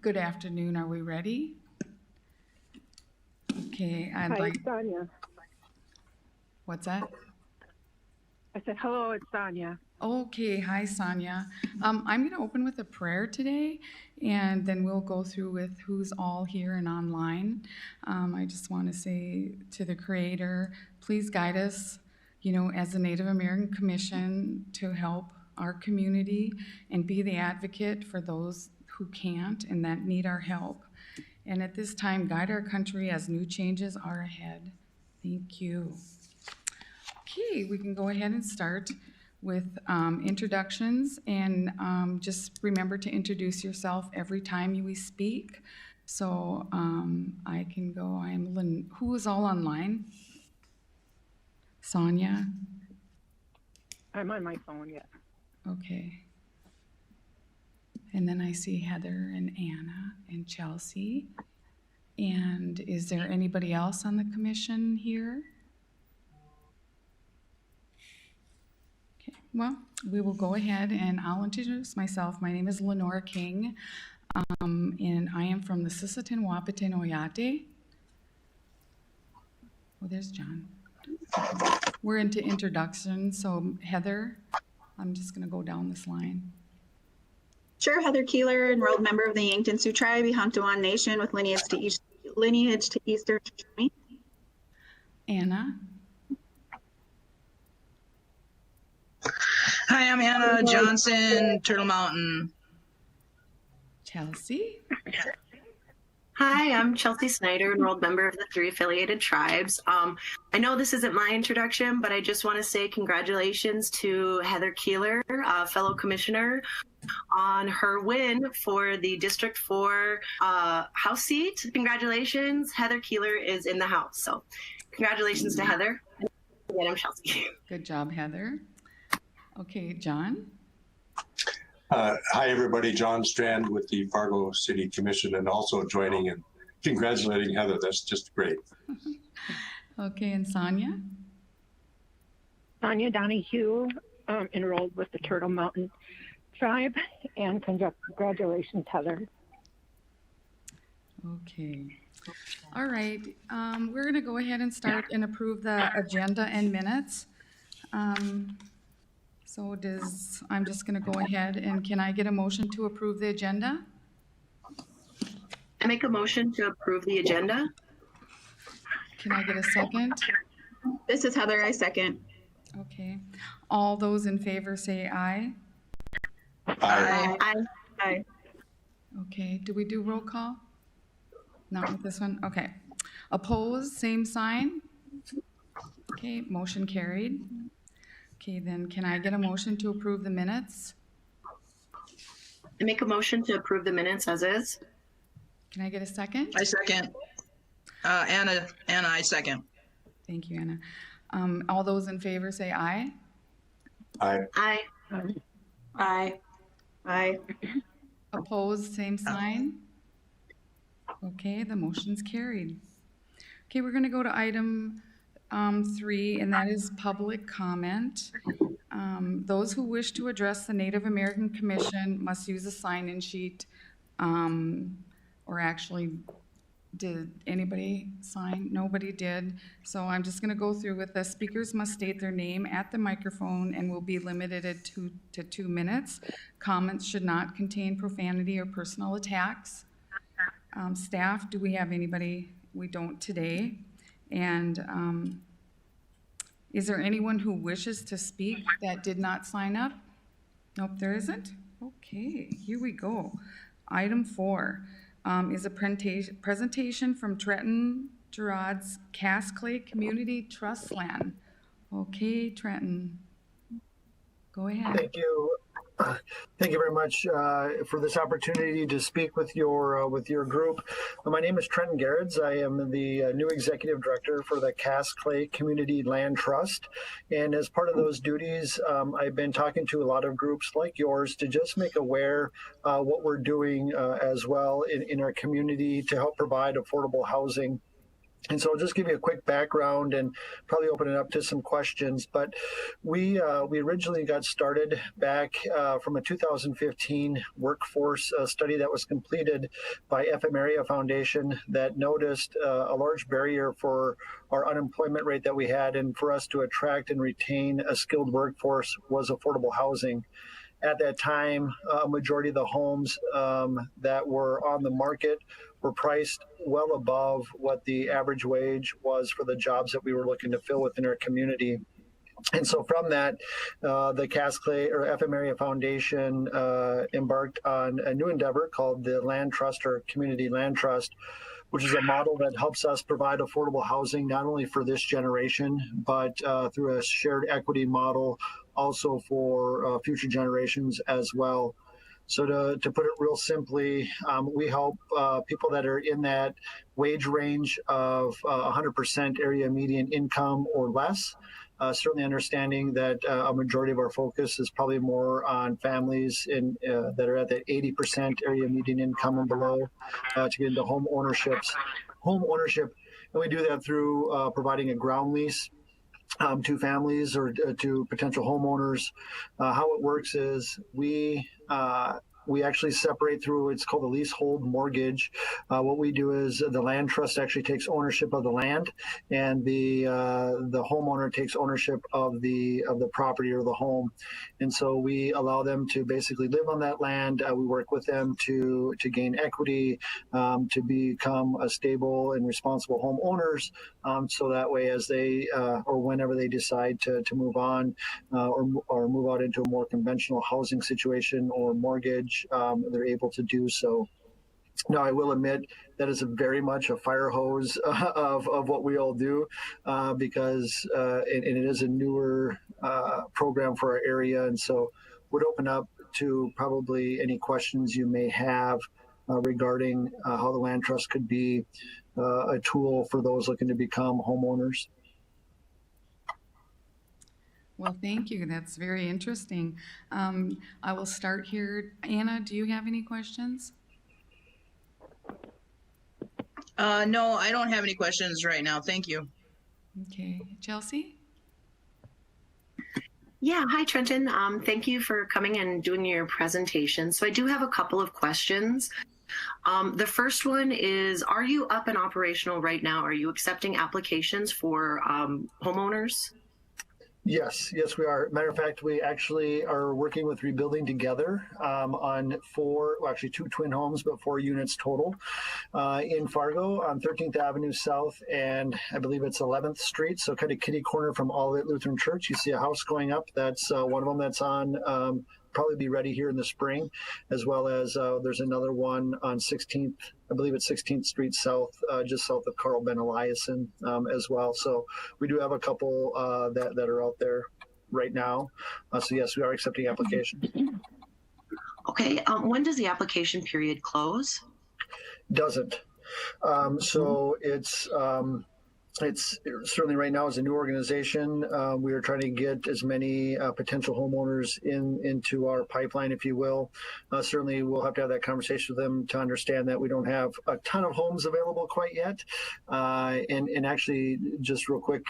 Good afternoon. Are we ready? Okay, Hi, it's Sonia. What's that? I said, hello, it's Sonia. Okay, hi Sonia. I'm going to open with a prayer today, and then we'll go through with who's all here and online. I just want to say to the Creator, please guide us, as the Native American Commission to help our community and be the advocate for those who can't and that need our help. And at this time, guide our country as new changes are ahead. Thank you. Okay, we can go ahead and start with introductions, and just remember to introduce yourself every time we speak. So I can go, who is all online? Sonia? I'm on my phone, yes. Okay. And then I see Heather and Anna and Chelsea. And is there anybody else on the commission here? Okay, well, we will go ahead and I'll introduce myself. My name is Lenora King, and I am from the Sisseton Wahpeton Oyate. Oh, there's John. We're into introductions, so Heather, I'm just gonna go down this line. Sure, Heather Keeler, enrolled member of the Yankton Sioux Tribe, Huntawan Nation with lineage to Eastern Germany. Anna. Hi, I'm Anna Johnson, Turtle Mountain. Chelsea. Hi, I'm Chelsea Snyder, enrolled member of the 3 affiliated tribes. I know this isn't my introduction, but I just want to say congratulations to Heather Keeler, fellow commissioner, on her win for the District 4 House seat. Congratulations, Heather Keeler is in the House. So congratulations to Heather. And I'm Chelsea. Good job, Heather. Okay, John. Hi, everybody. John Strand with the Fargo City Commission, and also joining and congratulating Heather. That's just great. Okay, and Sonia? Sonia Donahue, enrolled with the Turtle Mountain Tribe, and congratulations, Heather. Okay. All right. We're going to go ahead and start and approve the agenda and minutes. I'm just going to go ahead and can I get a motion to approve the agenda? I make a motion to approve the agenda. Can I get a second? This is Heather, I second. Okay. All those in favor say aye. Aye. Aye. Aye. Okay. Do we do roll call? Not with this one? Okay. Opposed, same sign. Okay, motion carried. Okay, then can I get a motion to approve the minutes? I make a motion to approve the minutes as is. Can I get a second? I second. Anna, I second. Thank you, Anna. All those in favor say aye. Aye. Aye. Aye. Aye. Opposed, same sign. Okay, the motion's carried. Okay, we're gonna go to item 3, and that is public comment. Those who wish to address the Native American Commission must use a sign-in sheet, or actually, did anybody sign? Nobody did. So I'm just gonna go through with this. Speakers must state their name at the microphone and will be limited to 2 minutes. Comments should not contain profanity or personal attacks. Staff, do we have anybody? We don't today. And is there anyone who wishes to speak that did not sign up? Nope, there isn't. Okay, here we go. Item 4 is a presentation from Trenton Gerard's Cass Clay Community Trust Land. Okay, Trenton, go ahead. Thank you. Thank you very much for this opportunity to speak with your group. My name is Trenton Gerards. I am the new executive director for the Cass Clay Community Land Trust. And as part of those duties, I've been talking to a lot of groups like yours to just make aware what we're doing as well in our community to help provide affordable housing And so I'll just give you a quick background and probably open it up to some questions. But we originally got started back from a 2015 workforce study that was completed by FM Area Foundation that noticed a large barrier for our unemployment rate that we had, and for us to attract and retain a skilled workforce was affordable housing. At that time, a majority of the homes that were on the market were priced well above what the average wage was for the jobs that we were looking to fill within our community. And so from that, the Cass Clay or FM Area Foundation embarked on a new endeavor called the Land Trust or Community Land Trust, which is a model that helps us provide affordable housing not only for this generation, but through a shared equity model also for future generations as well. So to put it real simply, we help people that are in that wage range of 100% area median income or less, certainly understanding that a majority of our focus is probably more on families that are at that 80% area median income and below to get into home ownership. And we do that through providing a ground lease to families or to potential homeowners. How it works is we actually separate through what's called a leasehold mortgage. What we do is the land trust actually takes ownership of the land, and the homeowner takes ownership of the property or the home. And so we allow them to basically live on that land. We work with them to gain equity, to become a stable and responsible homeowners. So that way, as they or whenever they decide to move on or move out into a more conventional housing situation or mortgage, they're able to do so. Now, I will admit that is very much a fire hose of what we all do because and it is a newer program for our area, and so would open up to probably any questions you may have regarding how the land trust could be a tool for those looking to become homeowners. Well, thank you. That's very interesting. I will start here. Anna, do you have any questions? No, I don't have any questions right now. Thank you. Okay. Chelsea? Yeah, hi Trenton. Thank you for coming and doing your presentation. So I do have a couple of questions. The first one is, are you up and operational right now? Are you accepting applications for homeowners? Yes, we are. Matter of fact, we actually are working with Rebuilding Together on two twin homes, but 4 units total in Fargo on 13th Avenue South, and I believe it's 11th Street, so kind of kitty corner from Olivet Lutheran Church. You see a house going up. That's one of them that's on, probably be ready here in the spring, as well as there's another one on 16th, I believe it's 16th Street South, just south of Carl Ben Eliason as well. So we do have a couple that are out there right now. So yes, we are accepting applications. Okay, when does the application period close? Doesn't. So it's certainly right now as a new organization, we are trying to get as many potential homeowners into our pipeline, if you will. Certainly we'll have to have that conversation with them to understand that we don't have a ton of homes available quite yet. And actually, just real quick,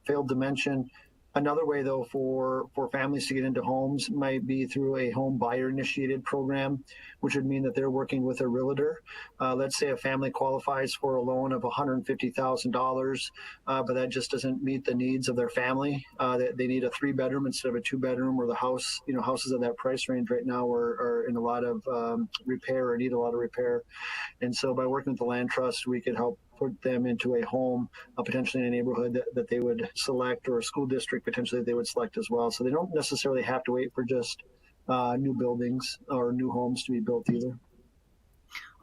failed to mention, another way, though, for families to get into homes might be through a home buyer initiated program, which would mean that they're working with a realtor. Let's say a family qualifies for a loan of $150,000, but that just doesn't meet the needs of their family. They need a 3-bedroom instead of a 2-bedroom, or the house, houses at that price range right now are in a lot of repair or need a lot of repair. And so by working with the Land Trust, we could help put them into a home, potentially in a neighborhood that they would select, or a school district potentially they would select as well. So they don't necessarily have to wait for just new buildings or new homes to be built either.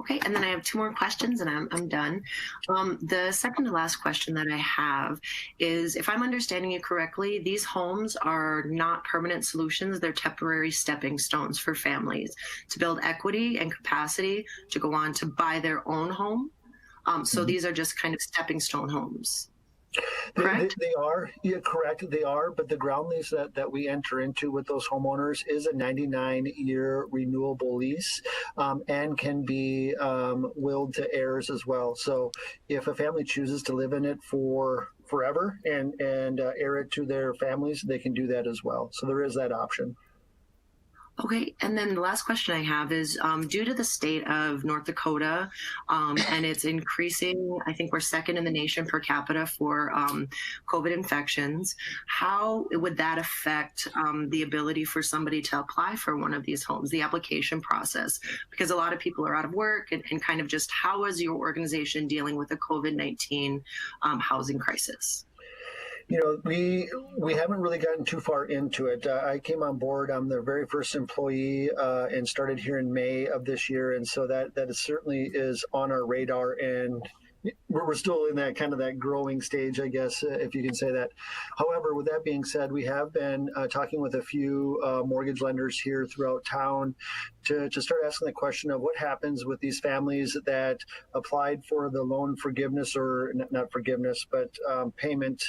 Okay, and then I have 2 more questions and I'm done. The second to last question that I have is, if I'm understanding you correctly, these homes are not permanent solutions. They're temporary stepping stones for families to build equity and capacity to go on to buy their own home. So these are just kind of stepping stone homes. correct? They are, yeah, correct. They are, but the ground lease that we enter into with those homeowners is a 99-year renewable lease, and can be willed to heirs as well. So if a family chooses to live in it for forever and heir it to their families, they can do that as well. So there is that option. Okay, and then the last question I have is due to the state of North Dakota and it's increasing, I think we're second in the nation per capita for COVID infections. How would that affect the ability for somebody to apply for one of these homes, the application process? Because a lot of people are out of work and kind of just how is your organization dealing with the COVID-19 housing crisis? You know, we haven't really gotten too far into it. I came on board. I'm the very first employee and started here in May of this year, and so that certainly is on our radar. And we're still in that kind of that growing stage, I guess, if you can say that. However, with that being said, we have been talking with a few mortgage lenders here throughout town to start asking the question of what happens with these families that applied for the loan forgiveness, or not forgiveness, but payment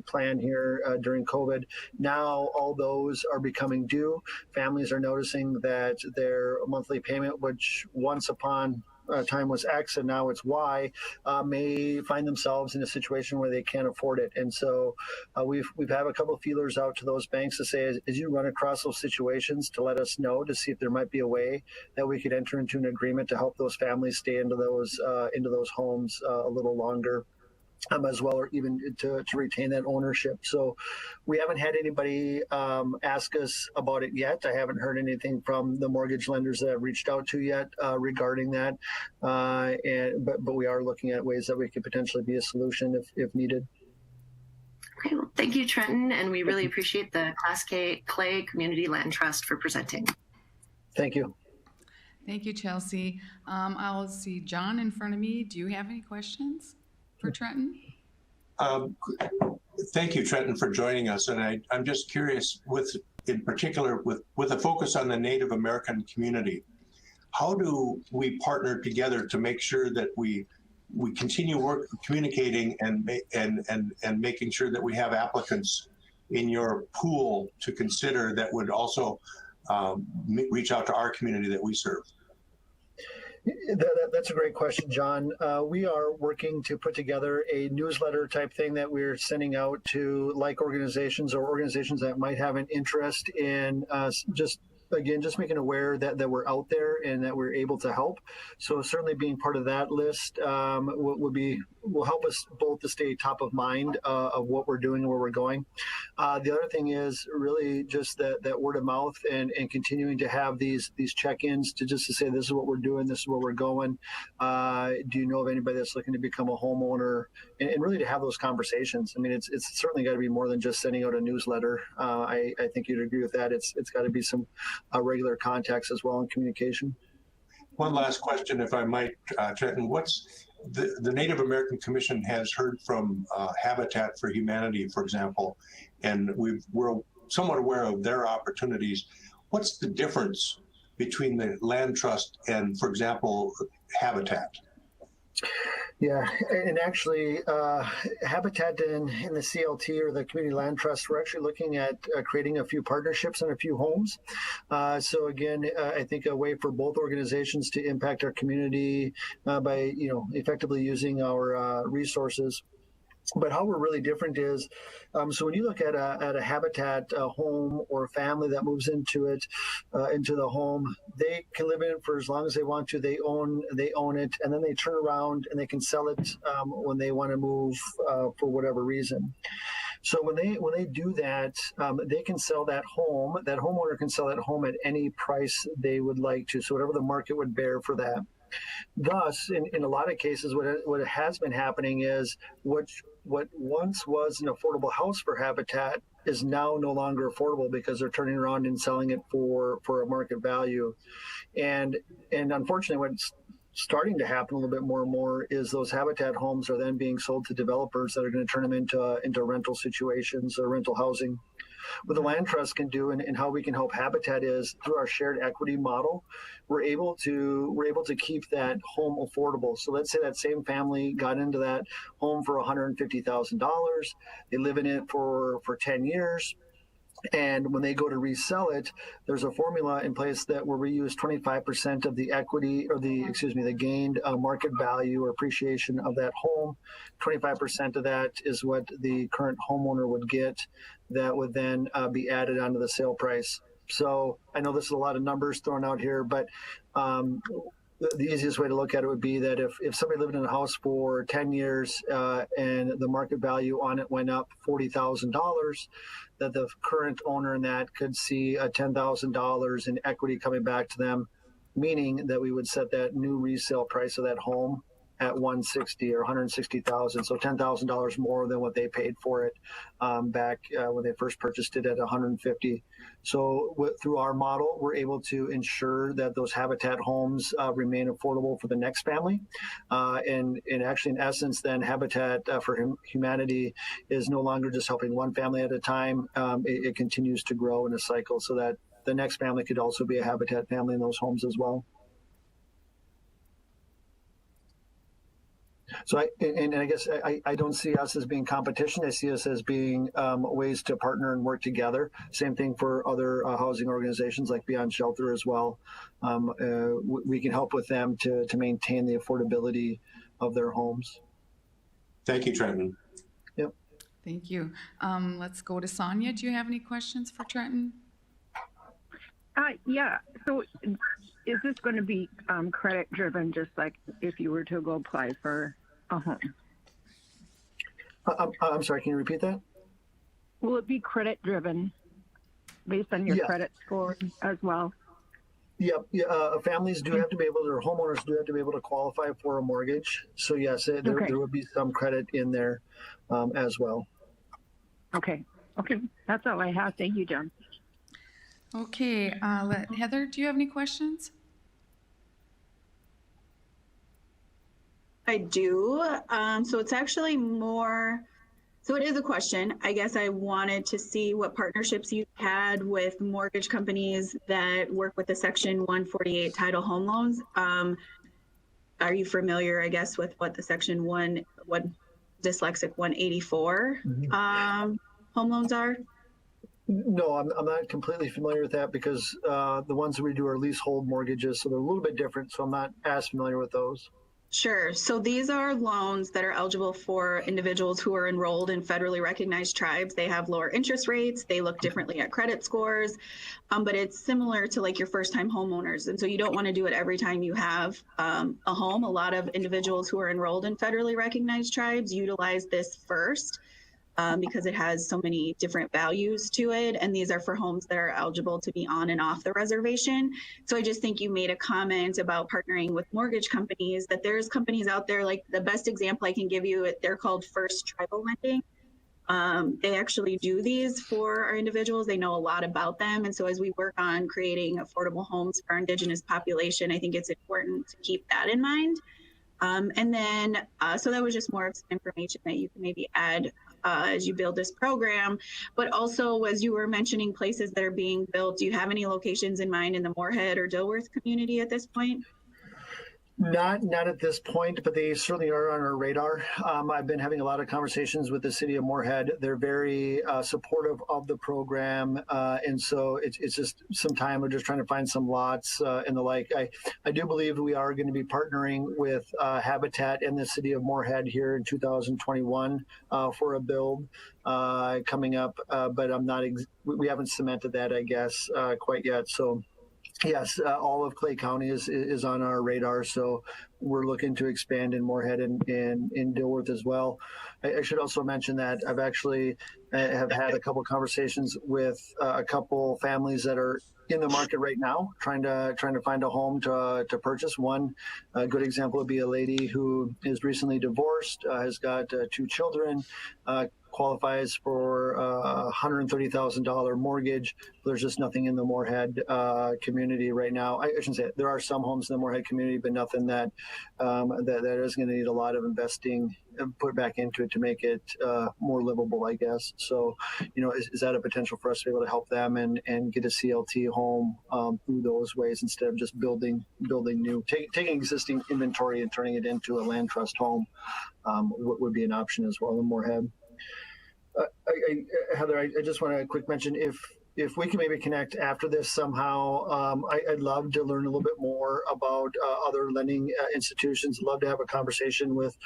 plan here during COVID. Now all those are becoming due. Families are noticing that their monthly payment, which once upon time was X and now it's Y, may find themselves in a situation where they can't afford it. And so we've had a couple of feelers out to those banks to say, as you run across those situations, to let us know, to see if there might be a way that we could enter into an agreement to help those families stay into those homes a little longer. As well, or even to retain that ownership. So we haven't had anybody ask us about it yet. I haven't heard anything from the mortgage lenders that I've reached out to yet regarding that. But we are looking at ways that we could potentially be a solution if needed. Okay, well, thank you, Trenton, and we really appreciate the Class Clay Community Land Trust for presenting. Thank you. Thank you, Chelsea. I'll see John in front of me. Do you have any questions for Trenton? Thank you, Trenton, for joining us. And I'm just curious, in particular, with a focus on the Native American community, how do we partner together to make sure that we continue communicating and making sure that we have applicants in your pool to consider that would also reach out to our community that we serve? That's a great question, John. We are working to put together a newsletter type thing that we're sending out to like organizations or organizations that might have an interest in just making aware that we're out there and that we're able to help. So certainly being part of that list will help us both to stay top of mind of what we're doing and where we're going. The other thing is really just that word of mouth and continuing to have these check-ins to say, this is what we're doing, this is where we're going. Do you know of anybody that's looking to become a homeowner? And really to have those conversations. I mean, it's certainly got to be more than just sending out a newsletter. I think you'd agree with that. It's got to be some regular contacts as well in communication. One last question, if I might, Trenton. What's the Native American Commission has heard from Habitat for Humanity, for example, and we're somewhat aware of their opportunities. What's the difference between the land trust and, for example, Habitat? Yeah, and actually, Habitat in the CLT, or the Community Land Trust, we're actually looking at creating a few partnerships and a few homes. So again, I think a way for both organizations to impact our community by effectively using our resources. But how we're really different is, so when you look at a Habitat home or a family that moves into the home, they can live in it for as long as they want to. They own it, and then they turn around and they can sell it when they want to move for whatever reason. So when they do that, they can sell that home. That homeowner can sell that home at any price they would like to. So whatever the market would bear for that. Thus, in a lot of cases, what has been happening is what once was an affordable house for Habitat is now no longer affordable because they're turning around and selling it for a market value. And unfortunately, what's starting to happen a little bit more and more is those Habitat homes are then being sold to developers that are going to turn them into rental situations or rental housing. What the land trust can do and how we can help Habitat is through our shared equity model, we're able to keep that home affordable. So let's say that same family got into that home for $150,000. They live in it for 10 years. And when they go to resell it, there's a formula in place that where we use 25% of the equity or the gained market value or appreciation of that home. 25% of that is what the current homeowner would get that would then be added onto the sale price. So I know this is a lot of numbers thrown out here, but the easiest way to look at it would be that if somebody lived in a house for 10 years and the market value on it went up $40,000, that the current owner in that could see $10,000 in equity coming back to them, meaning that we would set that new resale price of that home at $160,000 or $160,000, so $10,000 more than what they paid for it back when they first purchased it at $150,000. So through our model, we're able to ensure that those Habitat homes remain affordable for the next family, and actually, in essence, then Habitat for Humanity is no longer just helping one family at a time. It continues to grow in a cycle, so that the next family could also be a Habitat family in those homes as well. So I guess I don't see us as being competition. I see us as being ways to partner and work together. Same thing for other housing organizations like Beyond Shelter as well. We can help with them to maintain the affordability of their homes. Thank you, Trenton. Yep. Thank you. Let's go to Sonia. Do you have any questions for Trenton? Yeah. So is this going to be credit driven, just like if you were to go apply for a home? I'm sorry, can you repeat that? Will it be credit driven based on your credit score as well? Yep. Families do have to be able to, or homeowners do have to be able to qualify for a mortgage. So yes, there would be some credit in there as well. Okay. That's all I have. Thank you, John. Okay, Heather, do you have any questions? I do. So it's actually more, so it is a question. I guess I wanted to see what partnerships you had with mortgage companies that work with the Section 148 title home loans. Are you familiar, I guess, with what the Section 184 home loans are? No, I'm not completely familiar with that because the ones that we do are leasehold mortgages, so they're a little bit different. So I'm not as familiar with those. Sure. So these are loans that are eligible for individuals who are enrolled in federally recognized tribes. They have lower interest rates. They look differently at credit scores, but it's similar to like your first-time homeowners. And so you don't want to do it every time you have a home. A lot of individuals who are enrolled in federally recognized tribes utilize this first. Because it has so many different values to it. And these are for homes that are eligible to be on and off the reservation. So I just think you made a comment about partnering with mortgage companies, that there's companies out there, like the best example I can give you, they're called First Tribal Lending. They actually do these for our individuals. They know a lot about them. And so as we work on creating affordable homes for our Indigenous population, I think it's important to keep that in mind. And then, so that was just more of some information that you can maybe add as you build this program. But also, as you were mentioning places that are being built, do you have any locations in mind in the Moorhead or Dilworth community at this point? Not at this point, but they certainly are on our radar. I've been having a lot of conversations with the city of Moorhead. They're very supportive of the program, and so it's just some time. We're just trying to find some lots and the like. I do believe we are going to be partnering with Habitat and the city of Moorhead here in 2021 for a build coming up, but we haven't cemented that, I guess, quite yet. So. Yes, all of Clay County is on our radar, so we're looking to expand in Moorhead and in Dilworth as well. I should also mention that I've actually have had a couple conversations with a couple families that are in the market right now, trying to find a home to purchase. One good example would be a lady who is recently divorced, has got 2 children, qualifies for a $130,000 mortgage. There's just nothing in the Moorhead community right now. I shouldn't say it. There are some homes in the Moorhead community, but nothing that that is going to need a lot of investing put back into it to make it more livable, I guess. So, is that a potential for us to be able to help them and get a CLT home through those ways instead of just building new, taking existing inventory and turning it into a land trust home would be an option as well in Moorhead. Heather, I just want to quick mention if we can maybe connect after this somehow. I'd love to learn a little bit more about other lending institutions. Love to have a conversation with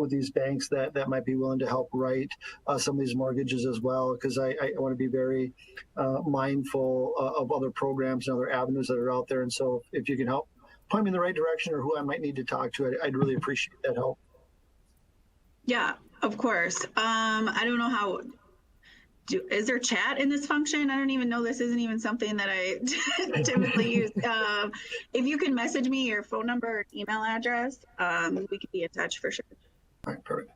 these banks that might be willing to help write some of these mortgages as well, because I want to be very mindful of other programs and other avenues that are out there. And so if you can help point me in the right direction or who I might need to talk to, I'd really appreciate that help. Yeah, of course. I don't know how. Is there chat in this function? I don't even know. This isn't even something that I typically use. If you can message me your phone number or email address, we can be in touch for sure. All right, perfect.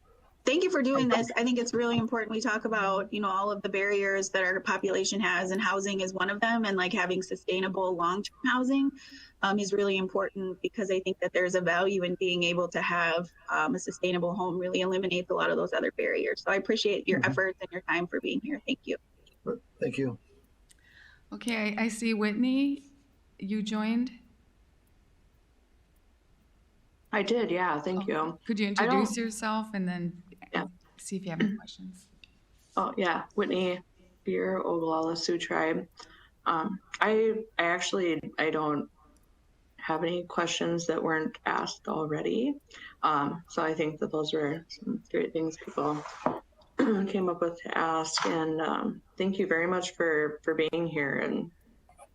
Thank you for doing this. I think it's really important we talk about, all of the barriers that our population has, and housing is one of them. And like having sustainable long-term housing is really important, because I think that there's a value in being able to have a sustainable home really eliminates a lot of those other barriers. So I appreciate your efforts and your time for being here. Thank you. Thank you. Okay, I see Whitney, you joined. I did, yeah, thank you. Could you introduce yourself and then see if you have any questions? Oh yeah, Whitney Beer, Oglala Sioux Tribe. I don't have any questions that weren't asked already. So I think that those were some great things people came up with to ask. And thank you very much for being here, and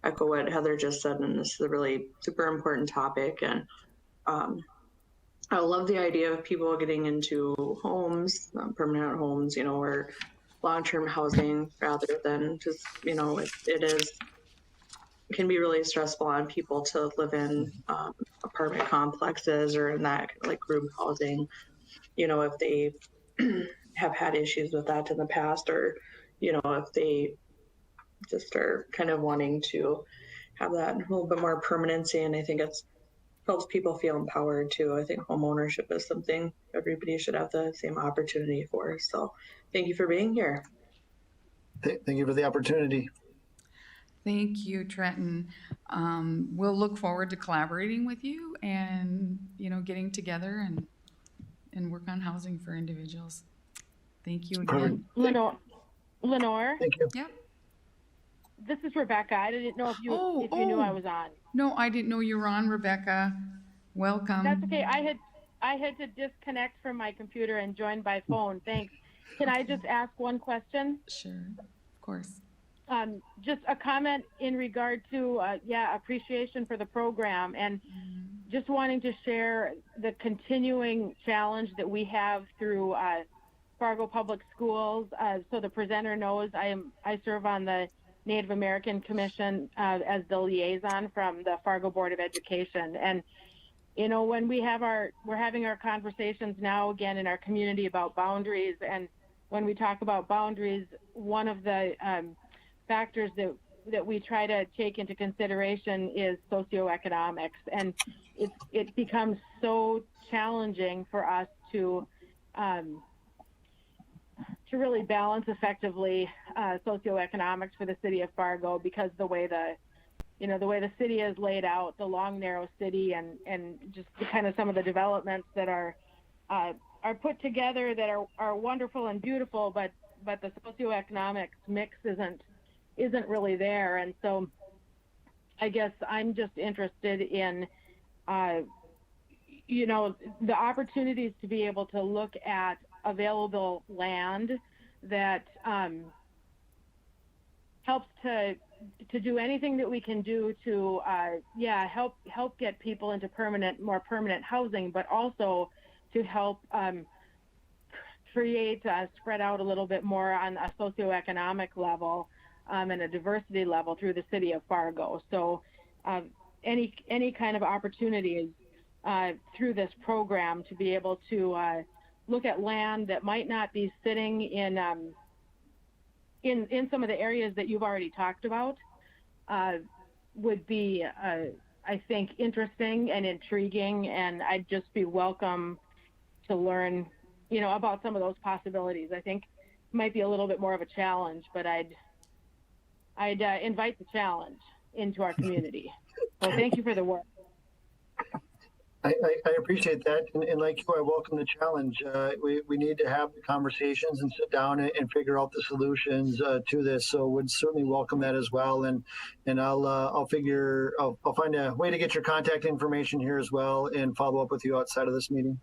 echo what Heather just said. And this is a really super important topic. And I love the idea of people getting into homes, permanent homes, or long-term housing, rather than just, it can be really stressful on people to live in apartment complexes or in that like group housing, if they have had issues with that in the past, or, if they just are kind of wanting to have that a little bit more permanency. And I think it helps people feel empowered too. I think home ownership is something everybody should have the same opportunity for. So thank you for being here. Thank you for the opportunity. Thank you, Trenton. We'll look forward to collaborating with you and, getting together and work on housing for individuals. Thank you again. Lenore. Thank you. Yep. This is Rebekah. I didn't know if you knew I was on. No, I didn't know you were on, Rebekah. Welcome. That's okay. I had to disconnect from my computer and join by phone. Thanks. Can I just ask one question? Sure, of course. Just a comment in regard to appreciation for the program, and just wanting to share the continuing challenge that we have through Fargo Public Schools. So the presenter knows I serve on the Native American Commission as the liaison from the Fargo Board of Education. And, when we're having our conversations now again in our community about boundaries, and when we talk about boundaries, one of the factors that we try to take into consideration is socioeconomics. And it becomes so challenging for us to really balance effectively socioeconomics for the city of Fargo, because the way the city is laid out, the long, narrow city, and just kind of some of the developments that are put together that are wonderful and beautiful, but the socioeconomics mix isn't really there. And so I guess I'm just interested in the opportunities to be able to look at available land that helps to do anything that we can do to help get people into more permanent housing, but also to help create spread out a little bit more on a socioeconomic level and a diversity level through the city of Fargo. So any kind of opportunities through this program to be able to look at land that might not be sitting in some of the areas that you've already talked about would be, I think, interesting and intriguing, and I'd just be welcome to learn, about some of those possibilities. I think it might be a little bit more of a challenge, but I'd invite the challenge into our community. So thank you for the work. I appreciate that, and like you, I welcome the challenge. We need to have the conversations and sit down and figure out the solutions to this. So would certainly welcome that as well. And I'll find a way to get your contact information here as well and follow up with you outside of this meeting.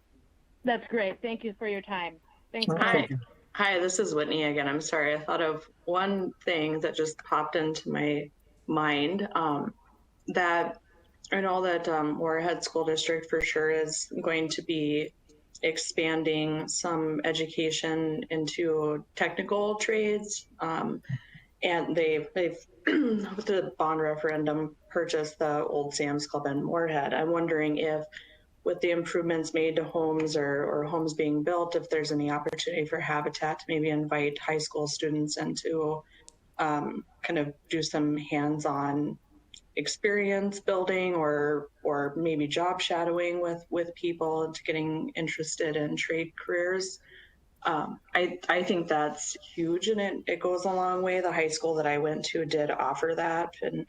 That's great. Thank you for your time. Thanks. Thank you. Hi, this is Whitney again. I'm sorry. I thought of one thing that just popped into my mind that I know that Moorhead School District for sure is going to be expanding some education into technical trades. And they've with the bond referendum purchased the old Sam's Club in Moorhead. I'm wondering if with the improvements made to homes or homes being built, if there's any opportunity for Habitat to maybe invite high school students into kind of do some hands-on experience building or maybe job shadowing with people into getting interested in trade careers. I think that's huge, and it goes a long way. The high school that I went to did offer that, and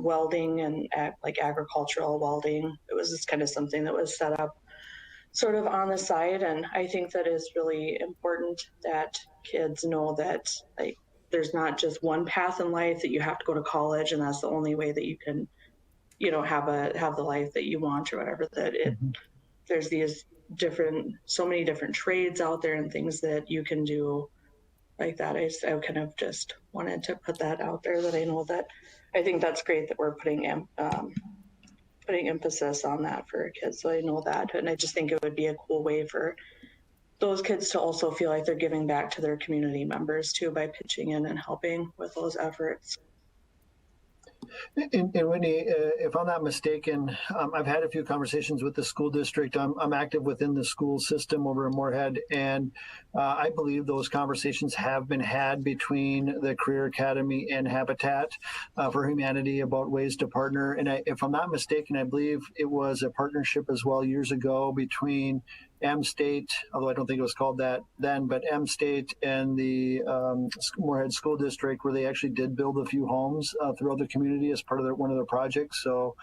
welding and like agricultural welding. It was just kind of something that was set up sort of on the side, and I think that is really important that kids know that like there's not just one path in life, that you have to go to college and that's the only way that you can, have the life that you want or whatever. That there's so many different trades out there and things that you can do like that. I kind of just wanted to put that out there, that I know that I think that's great that we're putting emphasis on that for kids. So I know that, and I just think it would be a cool way for those kids to also feel like they're giving back to their community members too by pitching in and helping with those efforts. And Whitney, if I'm not mistaken, I've had a few conversations with the school district. I'm active within the school system over in Moorhead, and I believe those conversations have been had between the Career Academy and Habitat for Humanity about ways to partner. And if I'm not mistaken, I believe it was a partnership as well years ago between M-State, although I don't think it was called that then, but M-State and the Moorhead School District, where they actually did build a few homes throughout the community as part of one of their projects. So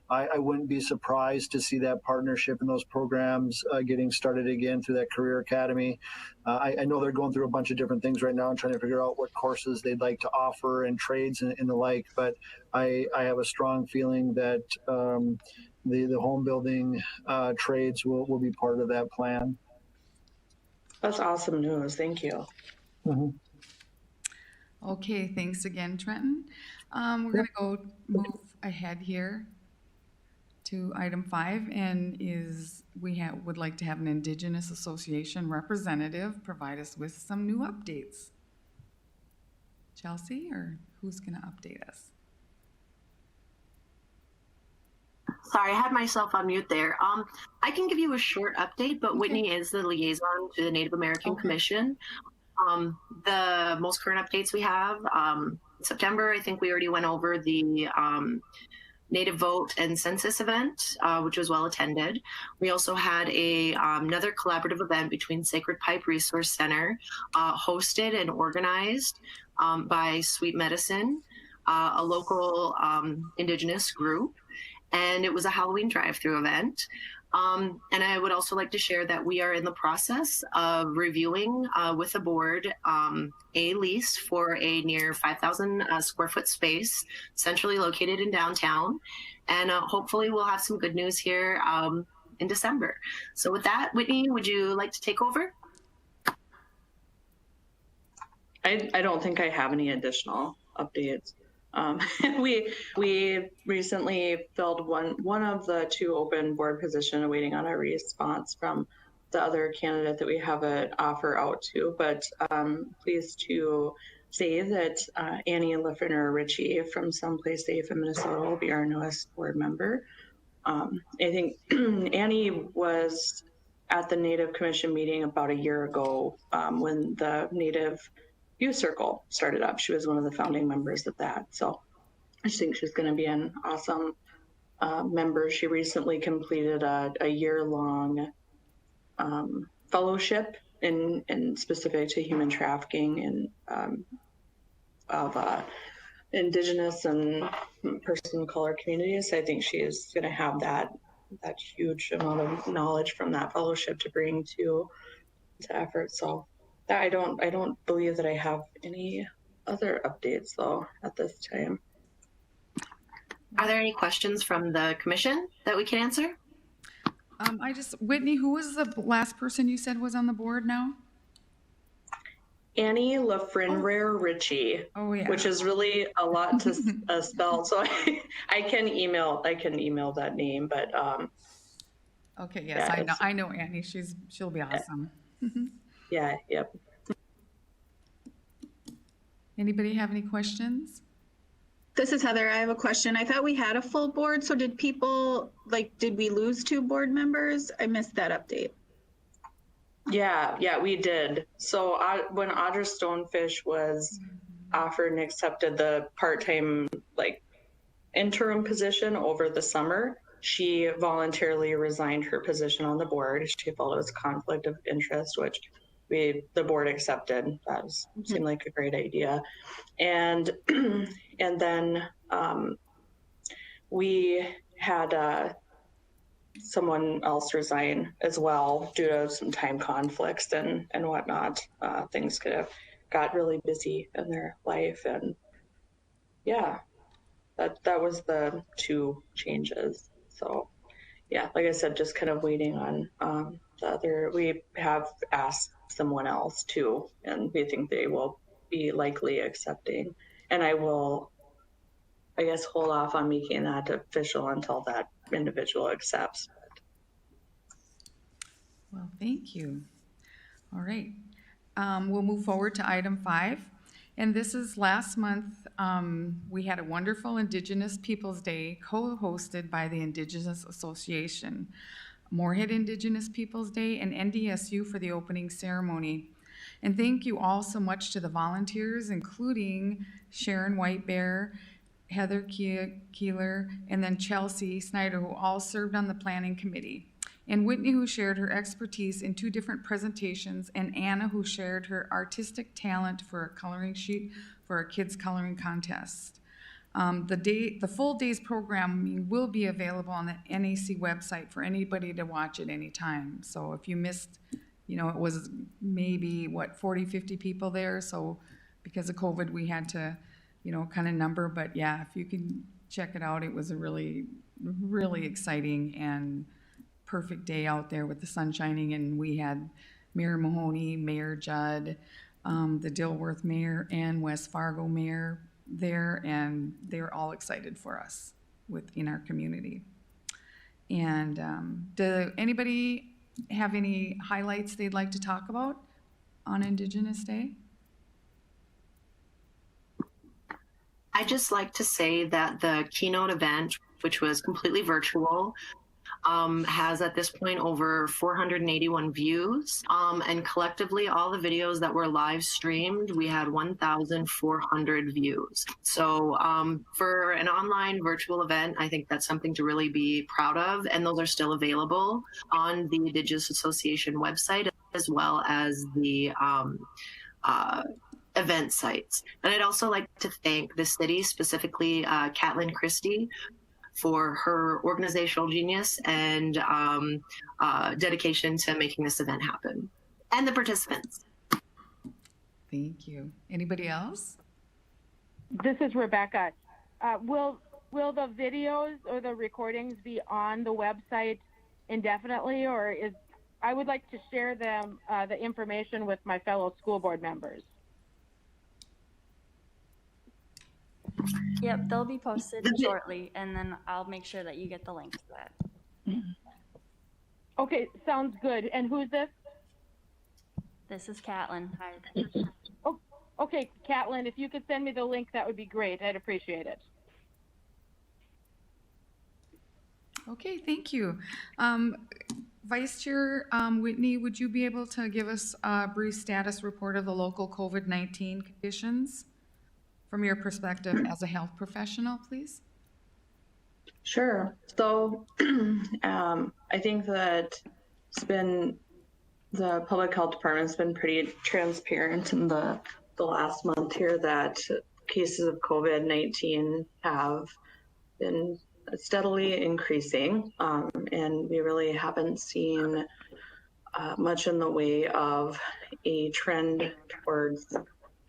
I wouldn't be surprised to see that partnership and those programs getting started again through that Career Academy. I know they're going through a bunch of different things right now and trying to figure out what courses they'd like to offer and trades and the like, but I have a strong feeling that the home building trades will be part of that plan. That's awesome news. Thank you. Mm-hmm. Okay, thanks again, Trenton. We're going to move ahead here to item 5, and would like to have an Indigenous Association representative provide us with some new updates. Chelsea, or who's going to update us? Sorry, I had myself on mute there. I can give you a short update, but Whitney is the liaison to the Native American Commission. The most current updates we have, September, I think we already went over the Native Vote and Census event, which was well attended. We also had another collaborative event between Sacred Pipe Resource Center, hosted and organized by Sweet Medicine, a local Indigenous group. And it was a Halloween drive-through event. And I would also like to share that we are in the process of reviewing with the board a lease for a near 5,000 square foot space centrally located in downtown. And hopefully we'll have some good news here in December. So with that, Whitney, would you like to take over? I don't think I have any additional updates. We recently filled one of the 2 open board positions, waiting on a response from the other candidate that we have an offer out to. But pleased to say that Annie Lifferner Ritchie from Someplace Safe in Minnesota will be our newest board member. I think Annie was at the Native Commission meeting about a year ago when the Native Youth Circle started up. She was one of the founding members of that. So I think she's going to be an awesome member. She recently completed a year-long fellowship in specific to human trafficking and of Indigenous and person of color communities. I think she is going to have that huge amount of knowledge from that fellowship to bring to effort. So that I don't believe that I have any other updates though at this time. Are there any questions from the commission that we can answer? Whitney, who was the last person you said was on the board now? Annie Lafrinrare Ritchie, which is really a lot to spell. So I can email that name, but okay, yes, yeah, I know Annie. She'll be awesome. Yeah, yep. Anybody have any questions? This is Heather. I have a question. I thought we had a full board. So did we lose 2 board members? I missed that update. Yeah, we did. So when Audra Stonefish was offered and accepted the part-time interim position over the summer, she voluntarily resigned her position on the board. She felt it was a conflict of interest, which the board accepted. That seemed like a great idea. And then we had someone else resign as well due to some time conflicts and whatnot. Things could have got really busy in their life, and yeah, that was the 2 changes. So yeah, like I said, just kind of waiting on the other. We have asked someone else too, and we think they will be likely accepting. And I will, I guess, hold off on making that official until that individual accepts. Well, thank you. All right. We'll move forward to item 5. And this is last month, we had a wonderful Indigenous Peoples Day co-hosted by the Indigenous Association, Moorhead Indigenous Peoples Day, and NDSU for the opening ceremony. And thank you all so much to the volunteers, including Sharon Whitebear, Heather Keeler, and then Chelsea Snyder, who all served on the planning committee. And Whitney, who shared her expertise in 2 different presentations, and Anna, who shared her artistic talent for a coloring sheet for our kids' coloring contest. The full day's programming will be available on the NAC website for anybody to watch at any time. So if you missed, it was maybe 40, 50 people there. So because of COVID, we had to, kind of number, but yeah, if you can check it out, it was a really, really exciting and perfect day out there with the sun shining, and we had Mayor Mahoney, Mayor Judd, the Dilworth Mayor, and West Fargo Mayor there, and they were all excited for us in our community. And do anybody have any highlights they'd like to talk about on Indigenous Day? I'd just like to say that the keynote event, which was completely virtual, has at this point over 481 views, and collectively all the videos that were live streamed, we had 1,400 views. So for an online virtual event, I think that's something to really be proud of, and those are still available on the Indigenous Association website as well as the event sites. And I'd also like to thank the city, specifically Catlin Christie, for her organizational genius and dedication to making this event happen, and the participants. Thank you. Anybody else? This is Rebekah. Will the videos or the recordings be on the website indefinitely, or I would like to share them, the information with my fellow school board members. Yep, they'll be posted shortly, and then I'll make sure that you get the link to that. Okay, sounds good. And who's this? This is Catlin. Hi. Oh, okay, Catlin, if you could send me the link, that would be great. I'd appreciate it. Okay, thank you. Vice Chair Whitney, would you be able to give us a brief status report of the local COVID-19 conditions from your perspective as a health professional, please? Sure. So I think that the public health department's been pretty transparent in the last month here that cases of COVID-19 have been steadily increasing, and we really haven't seen much in the way of a trend towards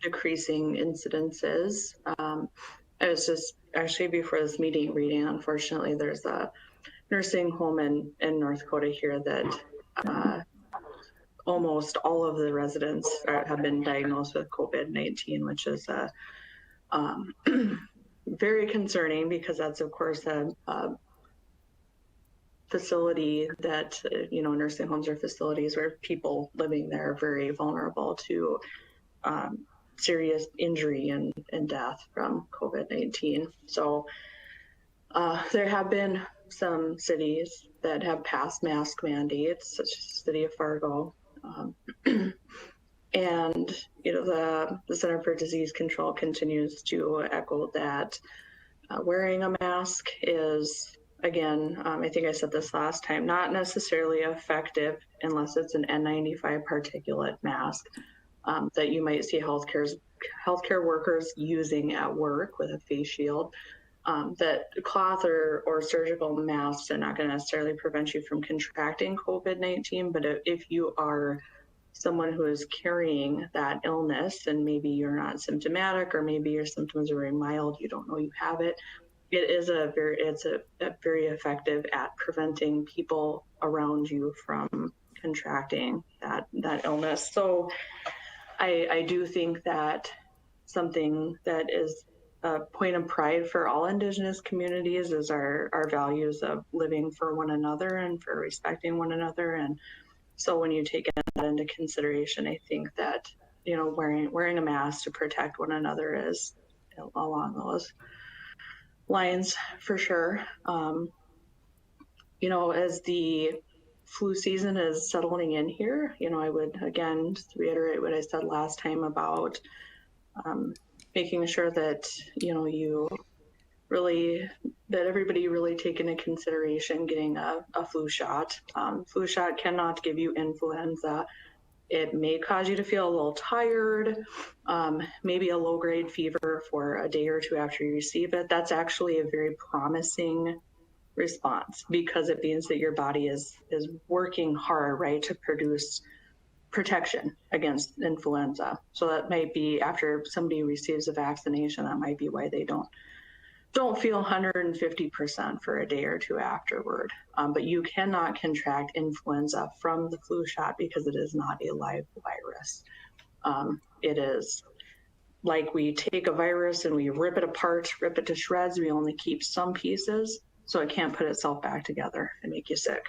decreasing incidences. I was just actually before this meeting reading, unfortunately, there's a nursing home in North Dakota here that almost all of the residents have been diagnosed with COVID-19, which is very concerning because that's, of course, a facility that, nursing homes are facilities where people living there are very vulnerable to serious injury and death from COVID-19. So there have been some cities that have passed mask mandates, such as the city of Fargo. And the Center for Disease Control continues to echo that wearing a mask is, again, I think I said this last time, not necessarily effective unless it's an N95 particulate mask that you might see healthcare workers using at work with a face shield. That cloth or surgical masks are not going to necessarily prevent you from contracting COVID-19, but if you are someone who is carrying that illness and maybe you're not symptomatic or maybe your symptoms are very mild, you don't know you have it, it's a very effective at preventing people around you from contracting that illness. So I do think that something that is a point of pride for all Indigenous communities is our values of living for one another and for respecting one another. And so when you take that into consideration, I think that, wearing a mask to protect one another is along those lines for sure. As the flu season is settling in here, I would again just reiterate what I said last time about making sure that that everybody really take into consideration getting a flu shot. Flu shot cannot give you influenza. It may cause you to feel a little tired, maybe a low-grade fever for a day or two after you receive it. That's actually a very promising response because it means that your body is working hard, right, to produce protection against influenza. So that might be after somebody receives a vaccination, that might be why they don't feel 150% for a day or two afterward. But you cannot contract influenza from the flu shot because it is not a live virus. It is like we take a virus and we rip it apart, rip it to shreds. We only keep some pieces, so it can't put itself back together and make you sick.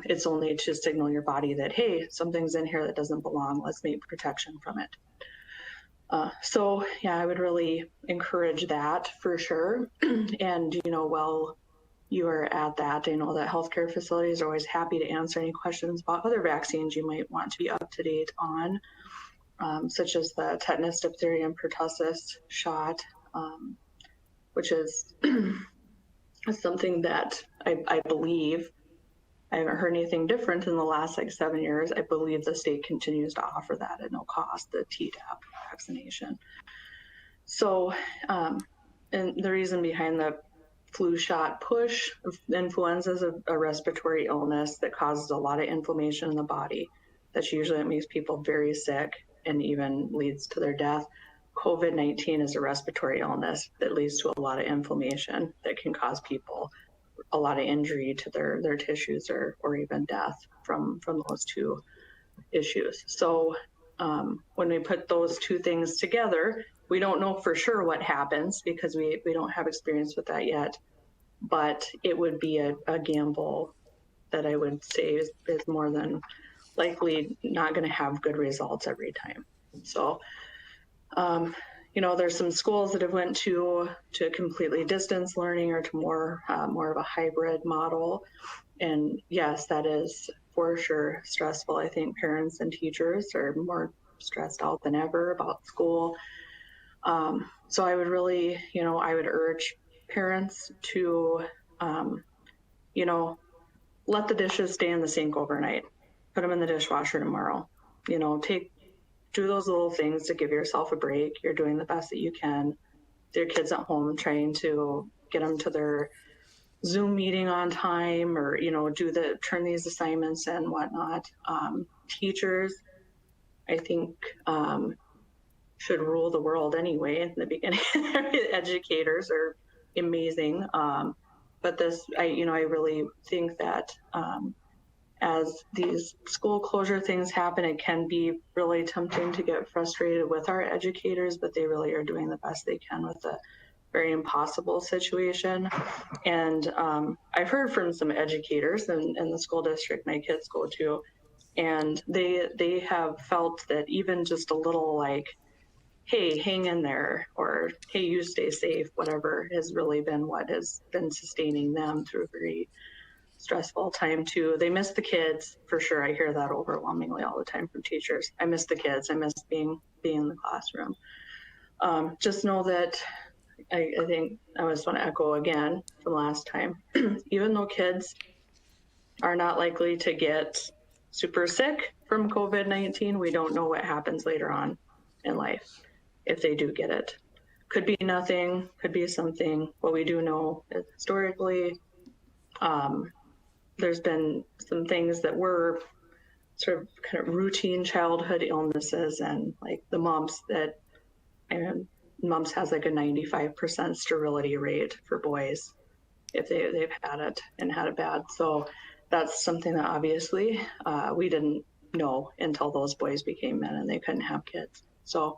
It's only to signal your body that, hey, something's in here that doesn't belong. Let's make protection from it. So yeah, I would really encourage that for sure. And, while you are at that, I know that healthcare facilities are always happy to answer any questions about other vaccines you might want to be up to date on, such as the tetanus, diphtheria, and pertussis shot, which is something that I believe, I haven't heard anything different in the last 7 years. I believe the state continues to offer that at no cost, the Tdap vaccination. So, and the reason behind the flu shot push, influenza is a respiratory illness that causes a lot of inflammation in the body. That's usually what makes people very sick and even leads to their death. COVID-19 is a respiratory illness that leads to a lot of inflammation that can cause people a lot of injury to their tissues or even death from those two issues. So when we put those two things together, we don't know for sure what happens because we don't have experience with that yet, but it would be a gamble that I would say is more than likely not going to have good results every time. So there's some schools that have went to completely distance learning or to more of a hybrid model. And yes, that is for sure stressful. I think parents and teachers are more stressed out than ever about school. So I would really, I would urge parents to, let the dishes stay in the sink overnight. Put them in the dishwasher tomorrow. Do those little things to give yourself a break. You're doing the best that you can. Their kids at home, trying to get them to their Zoom meeting on time, or turn these assignments and whatnot. Teachers, I think, should rule the world anyway in the beginning. Educators are amazing, but this, I really think that as these school closure things happen, it can be really tempting to get frustrated with our educators, but they really are doing the best they can with a very impossible situation. And I've heard from some educators in the school district my kids go to, and they have felt that even just a little like, hey, hang in there, or hey, you stay safe, whatever, has really been what has been sustaining them through a very stressful time too. They miss the kids for sure. I hear that overwhelmingly all the time from teachers. I miss the kids. I miss being in the classroom. Just know that I think I just want to echo again from last time, even though kids are not likely to get super sick from COVID-19, we don't know what happens later on in life if they do get it. Could be nothing, could be something. What we do know is historically, there's been some things that were sort of kind of routine childhood illnesses, and like the mumps mumps has like a 95% sterility rate for boys if they've had it and had it bad. So that's something that obviously we didn't know until those boys became men and they couldn't have kids. So,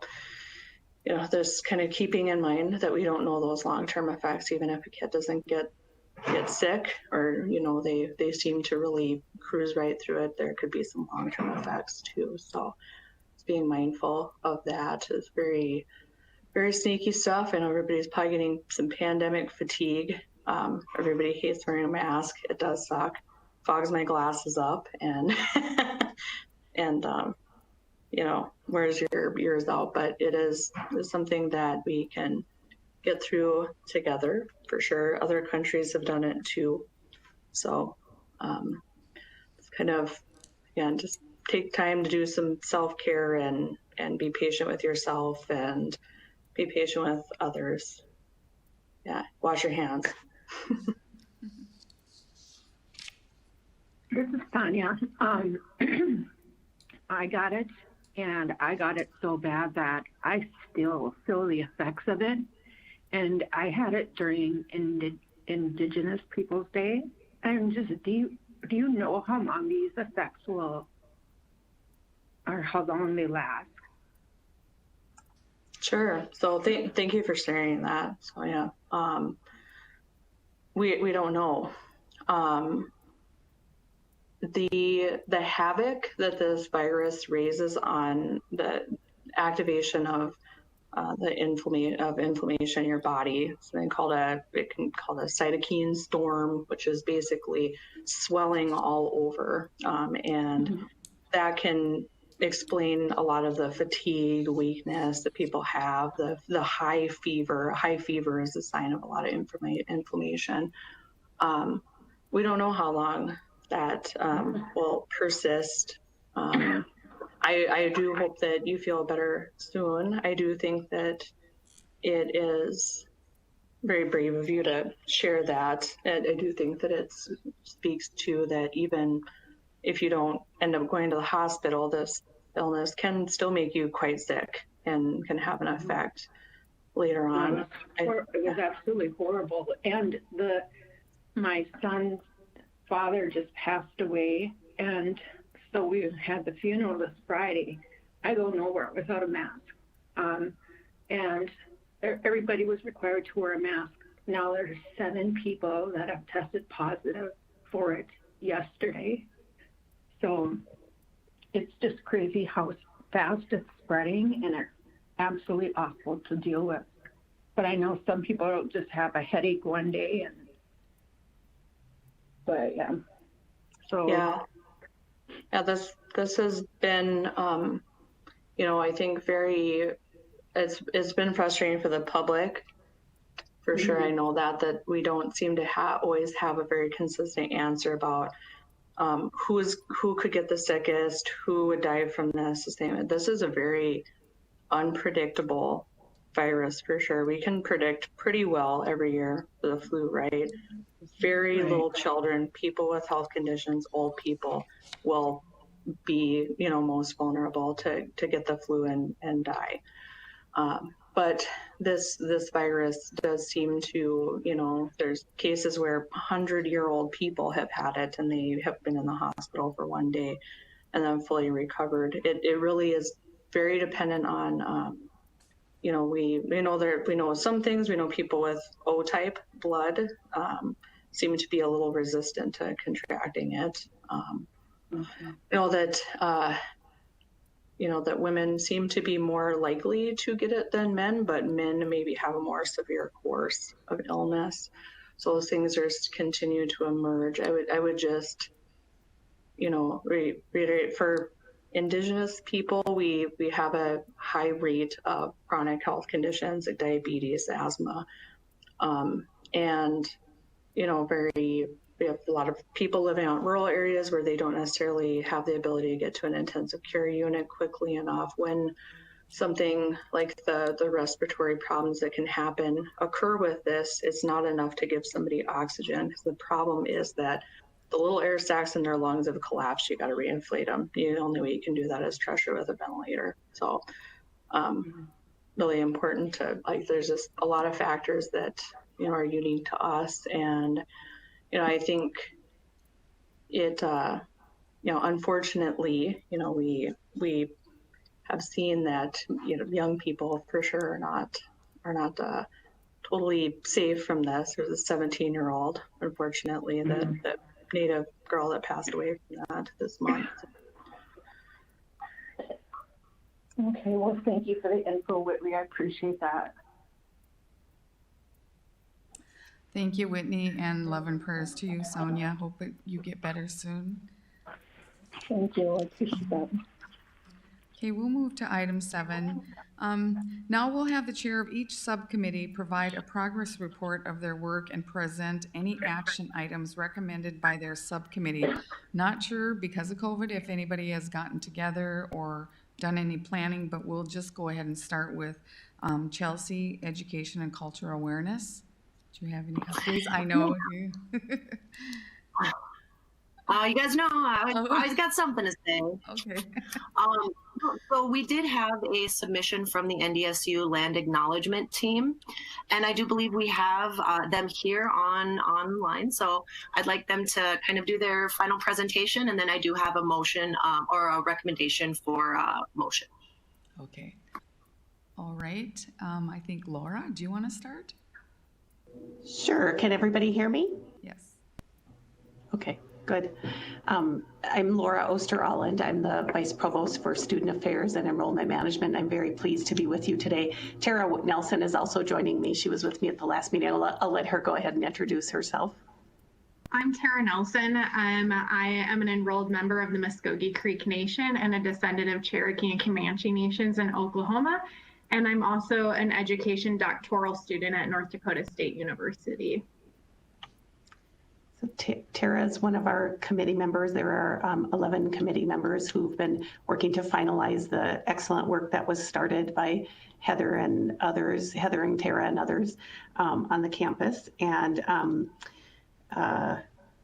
there's kind of keeping in mind that we don't know those long-term effects, even if a kid doesn't get sick, or they seem to really cruise right through it. There could be some long-term effects too. So being mindful of that is very, very sneaky stuff. I know everybody's probably getting some pandemic fatigue. Everybody hates wearing a mask. It does suck. Fogs my glasses up and wears your ears out. But it's something that we can get through together for sure. Other countries have done it too. So it's kind of, again, just take time to do some self-care and be patient with yourself and be patient with others. Yeah, wash your hands. This is Tanya. I got it, and I got it so bad that I still feel the effects of it. And I had it during Indigenous Peoples Day. And just, do you know how long these effects will, or how long they last? Sure. So thank you for sharing that. So yeah, we don't know. The havoc that this virus raises on the activation of the inflammation in your body, something called a cytokine storm, which is basically swelling all over, and that can explain a lot of the fatigue, weakness that people have, the high fever. High fever is a sign of a lot of inflammation. We don't know how long that will persist. I do hope that you feel better soon. I do think that it is very brave of you to share that. And I do think that it speaks to that even if you don't end up going to the hospital, this illness can still make you quite sick and can have an effect later on. It was absolutely horrible. And my son's father just passed away, and so we had the funeral this Friday. I go nowhere without a mask. And everybody was required to wear a mask. Now there's 7 people that have tested positive for it yesterday. So it's just crazy how fast it's spreading, and absolutely awful to deal with. But I know some people just have a headache one day, but yeah. So yeah, this has been, I think it's been frustrating for the public. For sure, I know that we don't seem to always have a very consistent answer about who could get the sickest, who would die from this. This is a very unpredictable virus for sure. We can predict pretty well every year for the flu, right? Very little children, people with health conditions, old people will be, most vulnerable to get the flu and die. But this virus does seem to, there's cases where 100-year-old people have had it and they have been in the hospital for one day and then fully recovered. It really is very dependent on, we know some things. We know people with O-type blood seem to be a little resistant to contracting it. That women seem to be more likely to get it than men, but men maybe have a more severe course of illness. So those things are continue to emerge. I would just, reiterate for Indigenous people, we have a high rate of chronic health conditions like diabetes, asthma, and we have a lot of people living out in rural areas where they don't necessarily have the ability to get to an intensive care unit quickly enough. When something like the respiratory problems that can happen occur with this, it's not enough to give somebody oxygen. The problem is that the little air sacs in their lungs have collapsed. You got to reinflate them. The only way you can do that is pressure with a ventilator. So really important to, there's just a lot of factors that, are unique to us. And I think it, unfortunately, we have seen that, young people for sure are not totally safe from this. There's a 17-year-old, unfortunately, that Native girl that passed away from that this month. Okay, well, thank you for the info, Whitney. I appreciate that. Thank you, Whitney, and love and prayers to you, Sonia. Hope that you get better soon. Thank you. I appreciate that. Okay, we'll move to item 7. Now we'll have the chair of each subcommittee provide a progress report of their work and present any action items recommended by their subcommittee. Not sure because of COVID if anybody has gotten together or done any planning, but we'll just go ahead and start with Chelsea, Education and Cultural Awareness. Do you have any updates? I know you. You guys know I always got something to say. Okay. So we did have a submission from the NDSU Land Acknowledgement Team, and I do believe we have them here online. So I'd like them to kind of do their final presentation, and then I do have a motion or a recommendation for motion. Okay. All right. I think Laura, do you want to start? Sure. Can everybody hear me? Yes. Okay, good. I'm Laura Oster-Alland. I'm the Vice Provost for Student Affairs and Enrollment Management. I'm very pleased to be with you today. Tara Nelson is also joining me. She was with me at the last meeting. I'll let her go ahead and introduce herself. I'm Tara Nelson. I am an enrolled member of the Muskogee Creek Nation and a descendant of Cherokee and Comanche Nations in Oklahoma. And I'm also an education doctoral student at North Dakota State University. So Tara is one of our committee members. There are 11 committee members who've been working to finalize the excellent work that was started by Heather and others, Heather and Tara and others on the campus. And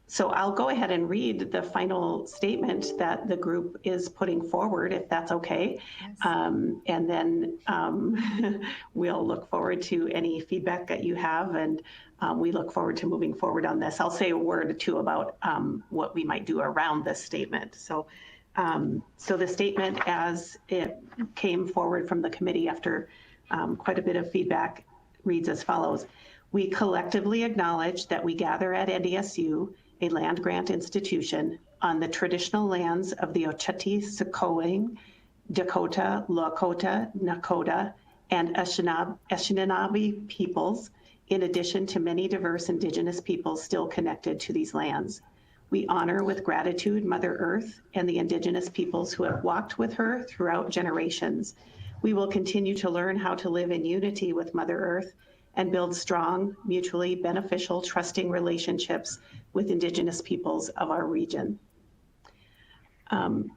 so I'll go ahead and read the final statement that the group is putting forward, if that's okay. Yes. And then we'll look forward to any feedback that you have, and we look forward to moving forward on this. I'll say a word or two about what we might do around this statement. So the statement as it came forward from the committee after quite a bit of feedback reads as follows. We collectively acknowledge that we gather at NDSU, a land-grant institution, on the traditional lands of the Oceti-Sakowing, Dakota, Lakota, Nakota, and Anishinaabe peoples, in addition to many diverse Indigenous peoples still connected to these lands. We honor with gratitude Mother Earth and the Indigenous peoples who have walked with her throughout generations. We will continue to learn how to live in unity with Mother Earth and build strong, mutually beneficial, trusting relationships with Indigenous peoples of our region.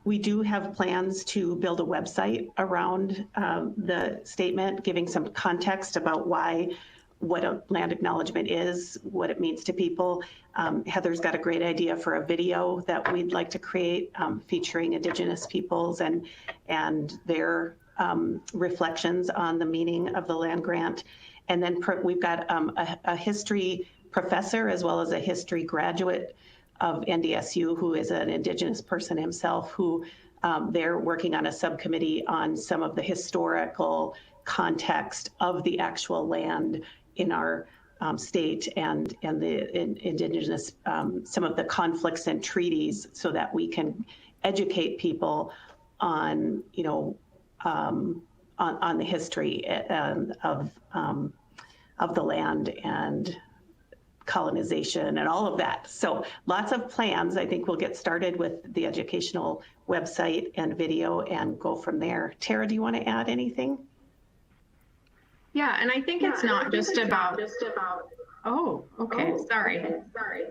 We do have plans to build a website around the statement, giving some context about what a land acknowledgement is, what it means to people. Heather's got a great idea for a video that we'd like to create featuring Indigenous peoples and their reflections on the meaning of the land grant. And then we've got a history professor as well as a history graduate of NDSU who is an Indigenous person himself, who they're working on a subcommittee on some of the historical context of the actual land in our state and the Indigenous, some of the conflicts and treaties, so that we can educate people on, on the history of the land and colonization and all of that. So lots of plans. I think we'll get started with the educational website and video and go from there. Tara, do you want to add anything? Yeah, and I think it's not just about. Oh, okay. Sorry.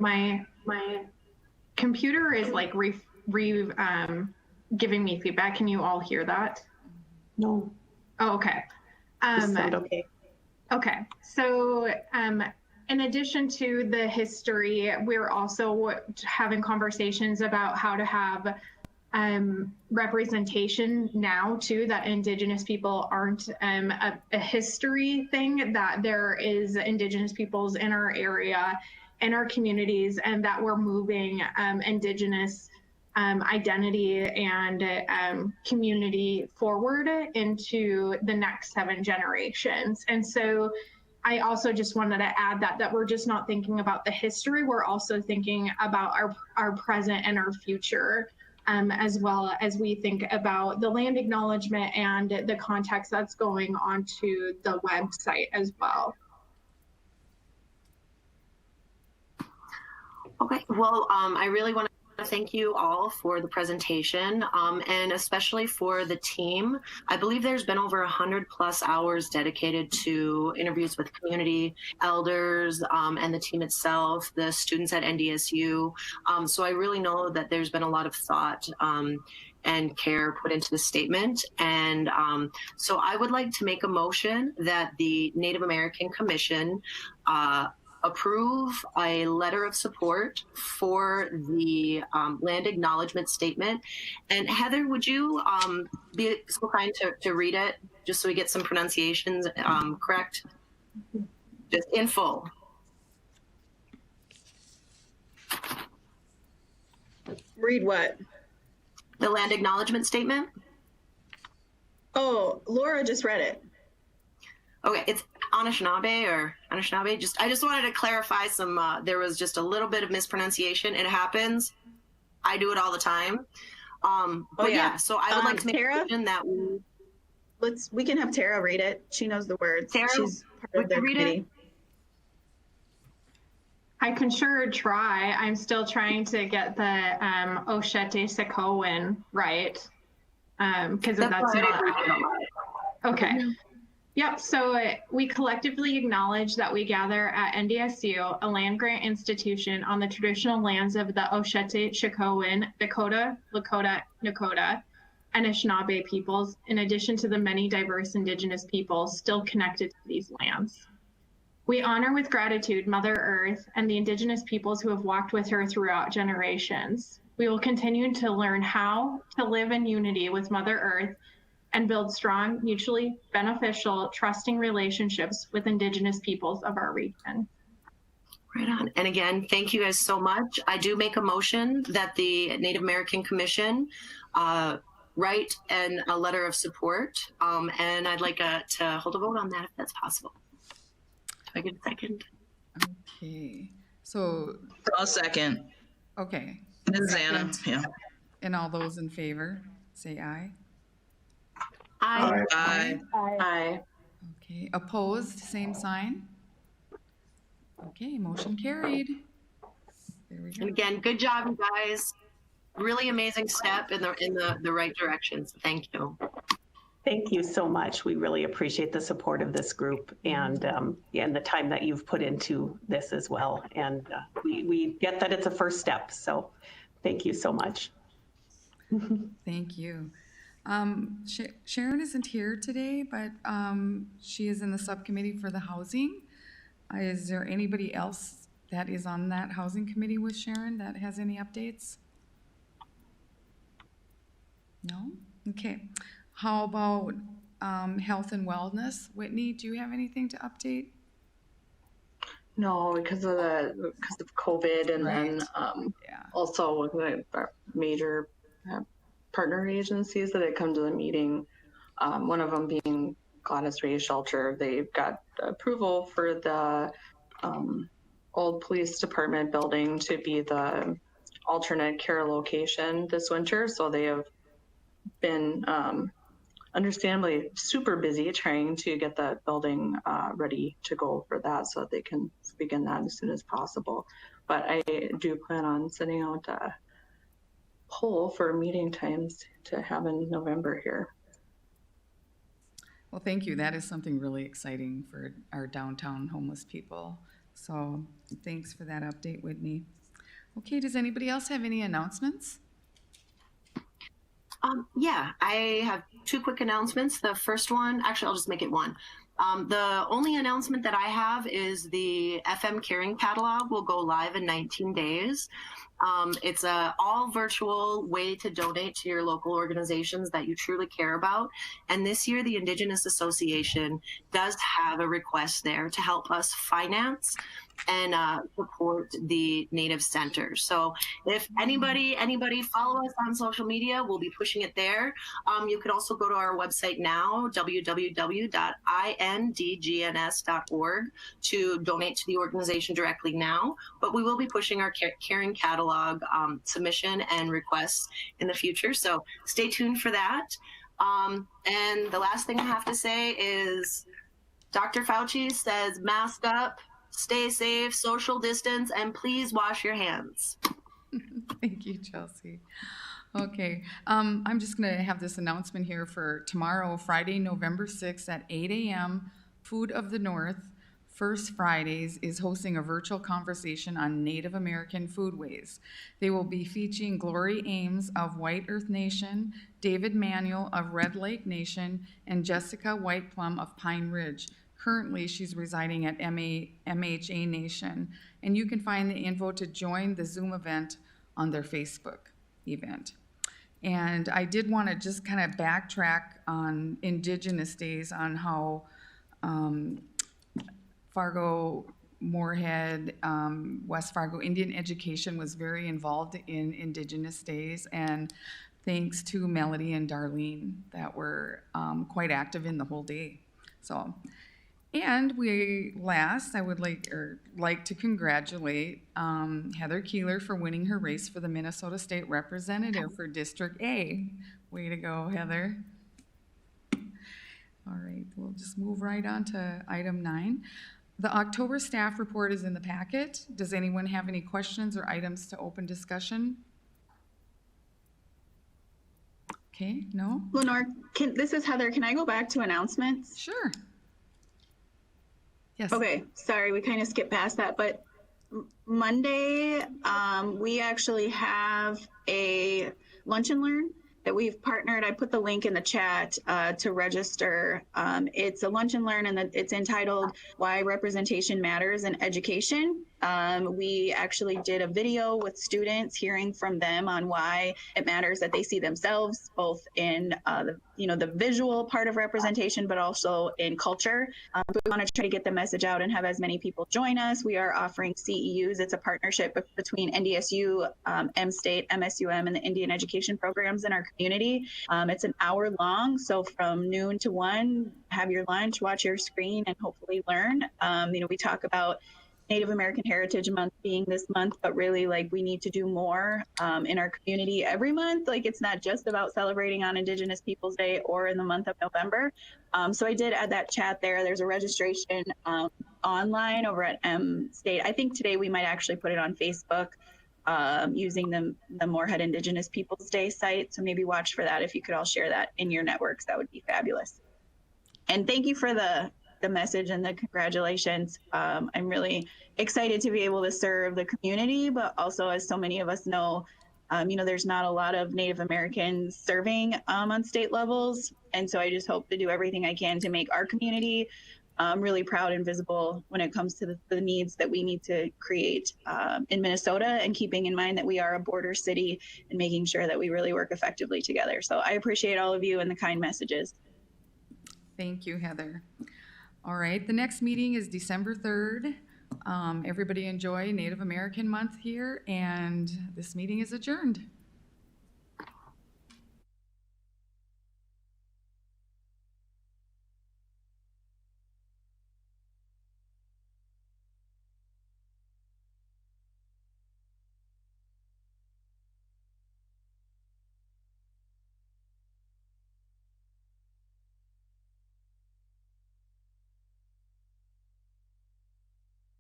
My computer is like giving me feedback. Can you all hear that? No. Oh, okay. Sound okay. Okay. So, in addition to the history, we're also having conversations about how to have representation now too, that Indigenous people aren't a history thing, that there is Indigenous peoples in our area, in our communities, and that we're moving Indigenous identity and community forward into the next 7 generations. And so I also just wanted to add that we're just not thinking about the history, we're also thinking about our present and our future, as well as we think about the land acknowledgement and the context that's going onto the website as well. Okay, well, I really want to thank you all for the presentation, and especially for the team. I believe there's been over 100+ hours dedicated to interviews with community elders and the team itself, the students at NDSU. So I really know that there's been a lot of thought and care put into the statement. And so I would like to make a motion that the Native American Commission approve a letter of support for the land acknowledgement statement. And Heather, would you be so kind to read it, just so we get some pronunciations correct? Just in full. Read what? The land acknowledgement statement. Oh, Laura just read it. Okay, it's Anishinaabe or Anishinaabe. I just wanted to clarify some. There was just a little bit of mispronunciation. It happens. I do it all the time. But yeah, so I would like to make a motion that we can have Tara read it. She knows the words. Tara, she's part of their committee. I can sure try. I'm still trying to get the Oshete Sakowin right, because that's not okay. Yep, so we collectively acknowledge that we gather at NDSU, a land-grant institution on the traditional lands of the Oshete, Sakowin, Dakota, Lakota, Nakota, and Anishinaabe peoples, in addition to the many diverse Indigenous peoples still connected to these lands. We honor with gratitude Mother Earth and the Indigenous peoples who have walked with her throughout generations. We will continue to learn how to live in unity with Mother Earth and build strong, mutually beneficial, trusting relationships with Indigenous peoples of our region. Right on. And again, thank you guys so much. I do make a motion that the Native American Commission write a letter of support, and I'd like to hold a vote on that if that's possible. Do I get a second? Okay, so. I'll second. Okay. Ms. Anna, yeah. And all those in favor, say aye. Aye. Aye. Aye. Okay, opposed, same sign. Okay, motion carried. There we go. And again, good job, you guys. Really amazing step in the right direction. So thank you. Thank you so much. We really appreciate the support of this group and the time that you've put into this as well. And we get that it's a first step. So thank you so much. Thank you. Sharon isn't here today, but she is in the subcommittee for the housing. Is there anybody else that is on that housing committee with Sharon that has any updates? No? Okay. How about health and wellness? Whitney, do you have anything to update? No, because of COVID, and Right. then Yeah. also with the major partner agencies that had come to the meeting. One of them being Gladys Ray Shelter. They've got approval for the old police department building to be the alternate care location this winter. So they have been understandably super busy trying to get that building ready to go for that so that they can begin that as soon as possible. But I do plan on sending out a poll for meeting times to have in November here. Well, thank you. That is something really exciting for our downtown homeless people. So thanks for that update, Whitney. Okay, does anybody else have any announcements? Yeah, I have two quick announcements. The first one, actually, I'll just make it one. The only announcement that I have is the FM Caring Catalog will go live in 19 days. It's a all virtual way to donate to your local organizations that you truly care about. And this year, the Indigenous Association does have a request there to help us finance and support the Native Center. So if anybody follow us on social media, we'll be pushing it there. You could also go to our website now, www.indgns.org, to donate to the organization directly now. But we will be pushing our Caring Catalog submission and requests in the future. So stay tuned for that. And the last thing I have to say is Dr. Fauci says mask up, stay safe, social distance, and please wash your hands. Thank you, Chelsea. Okay, I'm just going to have this announcement here for tomorrow, Friday, November 6th at 8 a.m. Food of the North, First Fridays, is hosting a virtual conversation on Native American foodways. They will be featuring Glory Ames of White Earth Nation, David Manuel of Red Lake Nation, and Jessica Whiteplum of Pine Ridge. Currently, she's residing at MHA Nation, and you can find the info to join the Zoom event on their Facebook event. And I did want to just kind of backtrack on Indigenous Days, on how Fargo, Moorhead, West Fargo Indian Education was very involved in Indigenous Days, and thanks to Melody and Darlene that were quite active in the whole day. So. And I would like to congratulate Heather Keeler for winning her race for the Minnesota State Representative for District A. Way to go, Heather. All right, we'll just move right on to item 9. The October staff report is in the packet. Does anyone have any questions or items to open discussion? Okay, no? Lenore, this is Heather. Can I go back to announcements? Sure. Yes. Okay, sorry, we kind of skipped past that, but Monday, we actually have a lunch and learn that we've partnered. I put the link in the chat to register. It's a lunch and learn, and it's entitled Why Representation Matters in Education. We actually did a video with students, hearing from them on why it matters that they see themselves both in the visual part of representation, but also in culture. But we want to try to get the message out and have as many people join us. We are offering CEUs. It's a partnership between NDSU, M-State, MSUM, and the Indian education programs in our community. It's an hour long, so from noon to 1, have your lunch, watch your screen, and hopefully learn. We talk about Native American Heritage Month being this month, but really like we need to do more in our community every month. Like it's not just about celebrating on Indigenous Peoples Day or in the month of November. So I did add that chat there. There's a registration online over at M State. I think today we might actually put it on Facebook using the Moorhead Indigenous Peoples Day site. So maybe watch for that. If you could all share that in your networks, that would be fabulous. And thank you for the message and the congratulations. I'm really excited to be able to serve the community, but also, as so many of us know, there's not a lot of Native Americans serving on state levels. And so I just hope to do everything I can to make our community really proud and visible when it comes to the needs that we need to create in Minnesota, and keeping in mind that we are a border city and making sure that we really work effectively together. So I appreciate all of you and the kind messages. Thank you, Heather. All right, the next meeting is December 3rd. Everybody enjoy Native American Month here, and this meeting is adjourned.